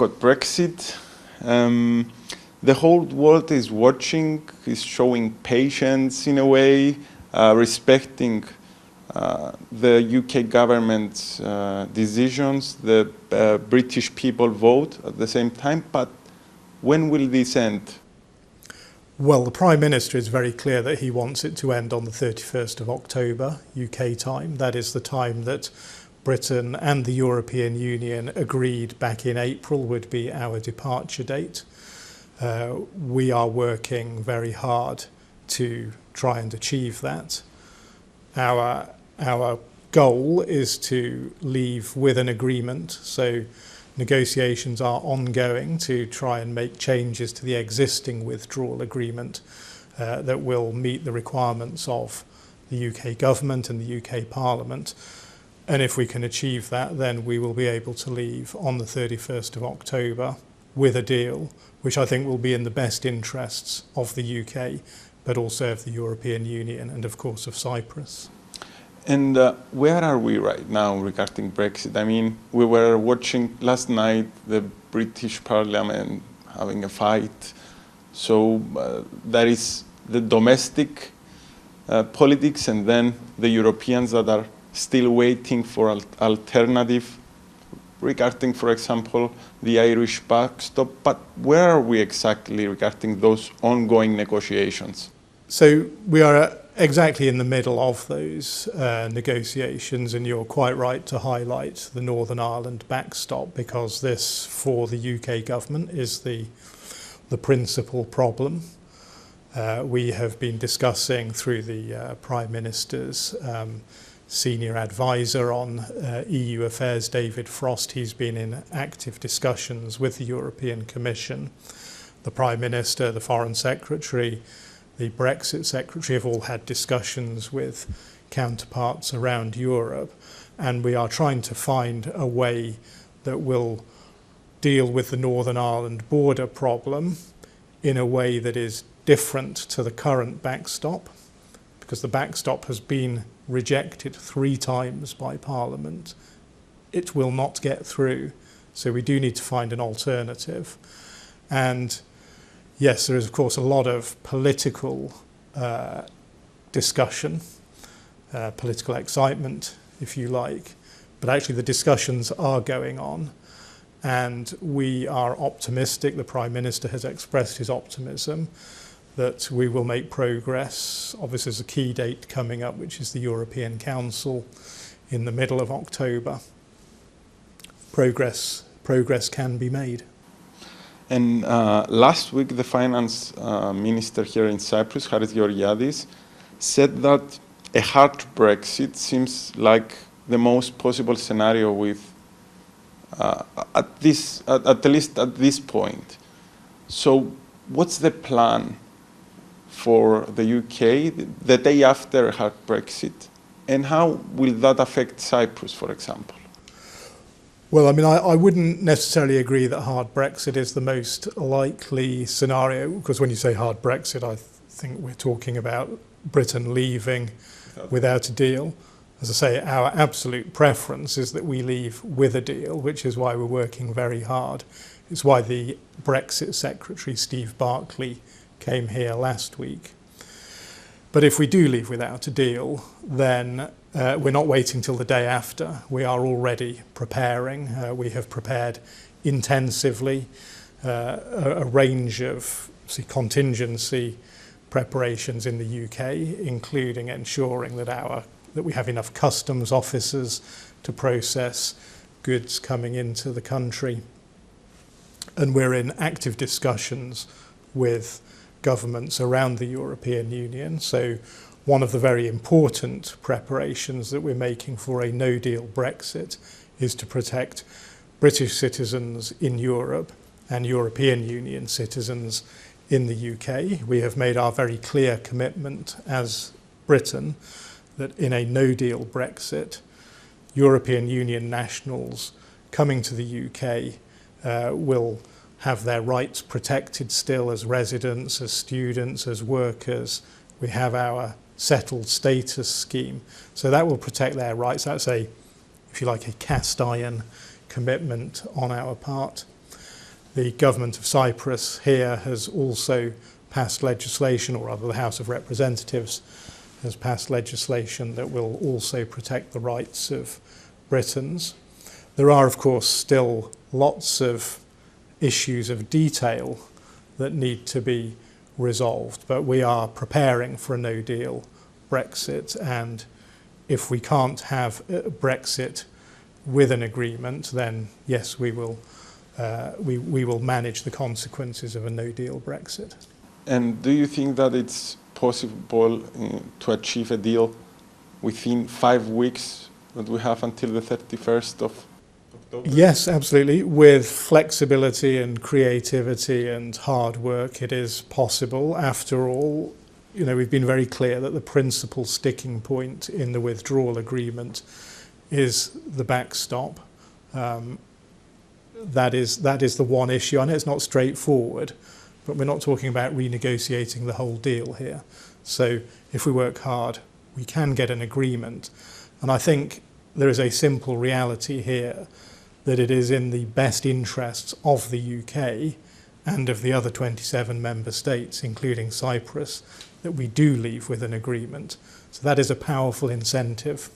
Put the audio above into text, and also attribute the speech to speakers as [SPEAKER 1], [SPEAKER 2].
[SPEAKER 1] got Brexit. The whole world is watching, is showing patience in a way, respecting the UK government's decisions. The British people vote at the same time, but when will this end?
[SPEAKER 2] Well, the Prime Minister is very clear that he wants it to end on the 31st of October, UK time. That is the time that Britain and the European Union agreed back in April would be our departure date. We are working very hard to try and achieve that. Our goal is to leave with an agreement, so negotiations are ongoing to try and make changes to the existing withdrawal agreement that will meet the requirements of the UK government and the UK Parliament. And if we can achieve that, then we will be able to leave on the 31st of October with a deal, which I think will be in the best interests of the UK, but also of the European Union and, of course, of Cyprus.
[SPEAKER 1] And where are we right now regarding Brexit? I mean, we were watching last night the British Parliament having a fight. So there is the domestic politics and then the Europeans that are still waiting for alternative regarding, for example, the Irish backstop. But where are we exactly regarding those ongoing negotiations?
[SPEAKER 2] So we are exactly in the middle of those negotiations, and you're quite right to highlight the Northern Ireland backstop, because this, for the UK government, is the principal problem. We have been discussing through the Prime Minister's senior advisor on EU affairs, David Frost. He's been in active discussions with the European Commission. The Prime Minister, the Foreign Secretary, the Brexit Secretary have all had discussions with counterparts around Europe, and we are trying to find a way that will deal with the Northern Ireland border problem in a way that is different to the current backstop, because the backstop has been rejected 3 times by Parliament. It will not get through, so we do need to find an alternative. And yes, there is, of course, a lot of political discussion, political excitement, if you like, but actually the discussions are going on, and we are optimistic. The Prime Minister has expressed his optimism that we will make progress. Obviously, there's a key date coming up, which is the European Council in the middle of October. Progress can be made.
[SPEAKER 1] And last week, the finance minister here in Cyprus, Haris, said that a hard Brexit seems like the most possible scenario with, at least at this point. So what's the plan for the UK the day after a hard Brexit? And how will that affect Cyprus, for example?
[SPEAKER 2] Well, I mean, I wouldn't necessarily agree that hard Brexit is the most likely scenario, because when you say hard Brexit, I think we're talking about Britain leaving without a deal. As I say, our absolute preference is that we leave with a deal, which is why we're working very hard. It's why the Brexit Secretary, Steve Barclay, came here last week. But if we do leave without a deal, then we're not waiting till the day after. We are already preparing. We have prepared intensively a range of contingency preparations in the UK, including ensuring that we have enough customs officers to process goods coming into the country. And we're in active discussions with governments around the European Union. So one of the very important preparations that we're making for a no-deal Brexit is to protect British citizens in Europe and European Union citizens in the UK. We have made our very clear commitment as Britain that in a no-deal Brexit, European Union nationals coming to the UK will have their rights protected still as residents, as students, as workers. We have our settled status scheme. So that will protect their rights. That's if you like, a cast iron commitment on our part. The government of Cyprus here has also passed legislation, or rather the House of Representatives has passed legislation that will also protect the rights of Britons. There are, of course, still lots of issues of detail that need to be resolved, but we are preparing for a no-deal Brexit, and if we can't have Brexit with an agreement, then yes, we will manage the consequences of a no-deal Brexit.
[SPEAKER 1] And do you think that it's possible to achieve a deal within 5 weeks that we have until the 31st of October?
[SPEAKER 2] Yes, absolutely. With flexibility and creativity and hard work, it is possible. After all, you know, we've been very clear that the principal sticking point in the withdrawal agreement is the backstop. That is the one issue. I know it's not straightforward, but we're not talking about renegotiating the whole deal here. So if we work hard, we can get an agreement. And I think there is a simple reality here that it is in the best interests of the UK and of the other 27 member states, including Cyprus, that we do leave with an agreement. So that is a powerful incentive